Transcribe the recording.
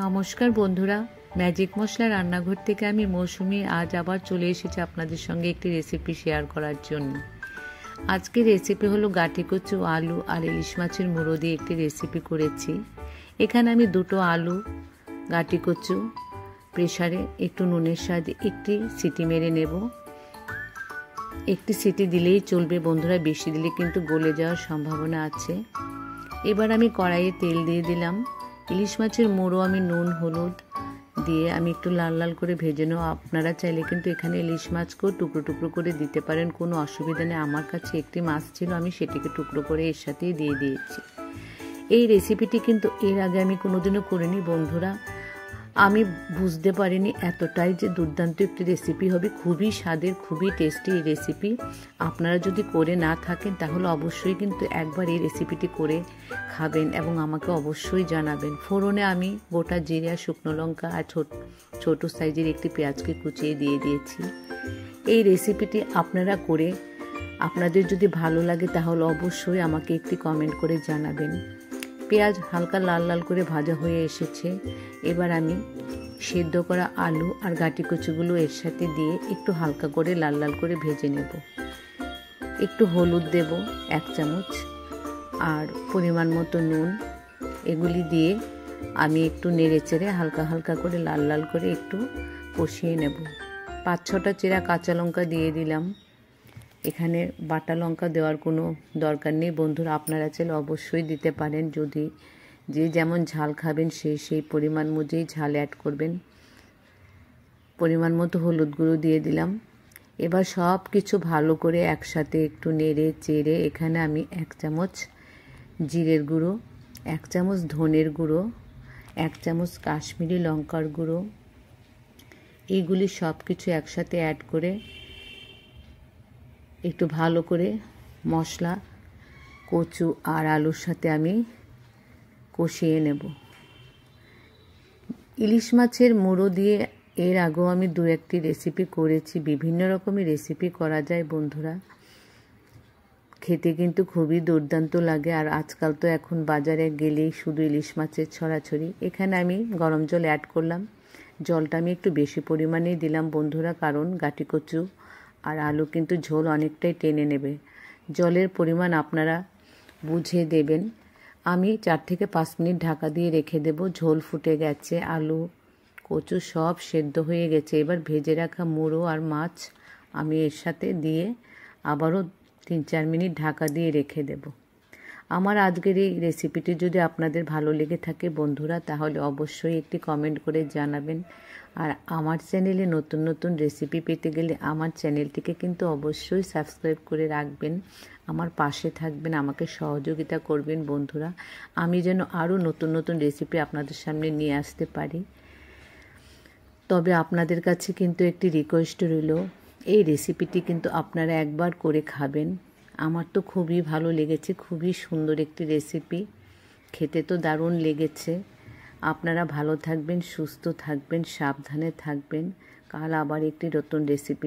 নমস্কার বন্ধুরা, ম্যাজিক মশলা রান্নাঘর থেকে আমি মৌসুমি আজ আবার চলে এসেছি আপনাদের সঙ্গে একটি রেসিপি শেয়ার করার জন্য। আজকের রেসিপি হলো গাঁটি কচু, আলু আর ইলিশ মাছের মুড়ো দিয়ে একটি রেসিপি করেছি। এখানে আমি দুটো আলু, গাঁটি কচু প্রেসারে একটু নুনের স্বাদে একটি সিটি মেরে নেব। একটি সিটি দিলেই চলবে বন্ধুরা, বেশি দিলে কিন্তু গলে যাওয়ার সম্ভাবনা আছে। এবার আমি কড়াইয়ে তেল দিয়ে দিলাম। ইলিশ মাছের মুড়ো আমি নুন হলুদ দিয়ে আমি একটু লাল লাল করে ভেজে নেব। আপনারা চাইলে কিন্তু এখানে ইলিশ মাছকেও টুকরো টুকরো করে দিতে পারেন, কোনো অসুবিধা নেই। আমার কাছে একটি মাছ ছিল, আমি সেটিকে টুকরো করে এর সাথেই দিয়ে দিয়েছি। এই রেসিপিটি কিন্তু এর আগে আমি কোনোদিনও করিনি বন্ধুরা। আমি বুঝতে পারিনি এতটাই যে দুর্দান্ত একটি রেসিপি হবে। খুবই স্বাদের, খুবই টেস্টি এই রেসিপি। আপনারা যদি করে না থাকেন তাহলে অবশ্যই কিন্তু একবার এই রেসিপিটি করে খাবেন এবং আমাকে অবশ্যই জানাবেন। ফোড়নে আমি গোটা জিরা, শুকনো লঙ্কা আর ছোট সাইজের একটি পেঁয়াজকে কুচিয়ে দিয়ে দিয়েছি। এই রেসিপিটি আপনারা করে আপনাদের যদি ভালো লাগে তাহলে অবশ্যই আমাকে একটি কমেন্ট করে জানাবেন। পেঁয়াজ হালকা লাল লাল করে ভাজা হয়ে এসেছে। এবার আমি সেদ্ধ করা আলু আর গাঁটি কচুগুলো এর সাথে দিয়ে একটু হালকা করে লাল লাল করে ভেজে নেব। একটু হলুদ দেব 1 চামচ আর পরিমাণ মতো নুন। এগুলি দিয়ে আমি একটু নেড়ে চেড়ে হালকা হালকা করে লাল লাল করে একটু কষিয়ে নেব। 5-6টা চেরা কাঁচা লঙ্কা দিয়ে দিলাম। এখানে বাটা লঙ্কা দেওয়ার কোনো দরকার নেই বন্ধুরা, আপনারা চাইলে অবশ্যই দিতে পারেন। যদি যে যেমন ঝাল খাবেন সেই পরিমাণ অনুযায়ী ঝাল অ্যাড করবেন। পরিমাণ মতো হলুদ গুঁড়ো দিয়ে দিলাম। এবার সব কিছু ভালো করে একসাথে একটু নেড়ে চেড়ে এখানে আমি 1 চামচ জিরের গুঁড়ো, 1 চামচ ধনের গুঁড়ো, 1 চামচ কাশ্মীরি লঙ্কার গুঁড়ো, এইগুলি সব কিছু একসাথে অ্যাড করে একটু ভালো করে মশলা কচু আর আলুর সাথে আমি কষিয়ে নেব। ইলিশ মাছের মুড়ো দিয়ে এর আগেও আমি 2-1টি রেসিপি করেছি। বিভিন্ন রকমের রেসিপি করা যায় বন্ধুরা, খেতে কিন্তু খুবই দুর্দান্ত লাগে। আর আজকাল তো এখন বাজারে গেলেই শুধু ইলিশ মাছের ছড়াছড়ি। এখানে আমি গরম জল অ্যাড করলাম। জলটা আমি একটু বেশি পরিমাণেই দিলাম বন্ধুরা, কারণ গাঁটি কচু আর আলু কিন্তু ঝোল অনেকটাই টেনে নেবে। জলের পরিমাণ আপনারা বুঝে দেবেন। আমি 4 থেকে 5 মিনিট ঢাকা দিয়ে রেখে দেব। ঝোল ফুটে গেছে, আলু কচু সব সেদ্ধ হয়ে গেছে। এবার ভেজে রাখা মুড়ো আর মাছ আমি এর সাথে দিয়ে আবারও 3-4 মিনিট ঢাকা দিয়ে রেখে দেব। আমার আজকের এই রেসিপিটি যদি আপনাদের ভালো লেগে থাকে বন্ধুরা, তাহলে অবশ্যই একটি কমেন্ট করে জানাবেন। আর আমার চ্যানেলে নতুন নতুন রেসিপি পেতে গেলে আমার চ্যানেলটিকে কিন্তু অবশ্যই সাবস্ক্রাইব করে রাখবেন। আমার পাশে থাকবেন, আমাকে সহযোগিতা করবেন বন্ধুরা, আমি যেন আরও নতুন নতুন রেসিপি আপনাদের সামনে নিয়ে আসতে পারি। তবে আপনাদের কাছে কিন্তু একটি রিকোয়েস্ট রইল, এই রেসিপিটি কিন্তু আপনারা একবার করে খাবেন। আমার তো খুবই ভালো লেগেছে, খুবই সুন্দর একটি রেসিপি, খেতে তো দারুণ লেগেছে। আপনারা ভালো থাকবেন, সুস্থ থাকবেন, সাবধানে থাকবেন। কাল আবার একটি নতুন রেসিপি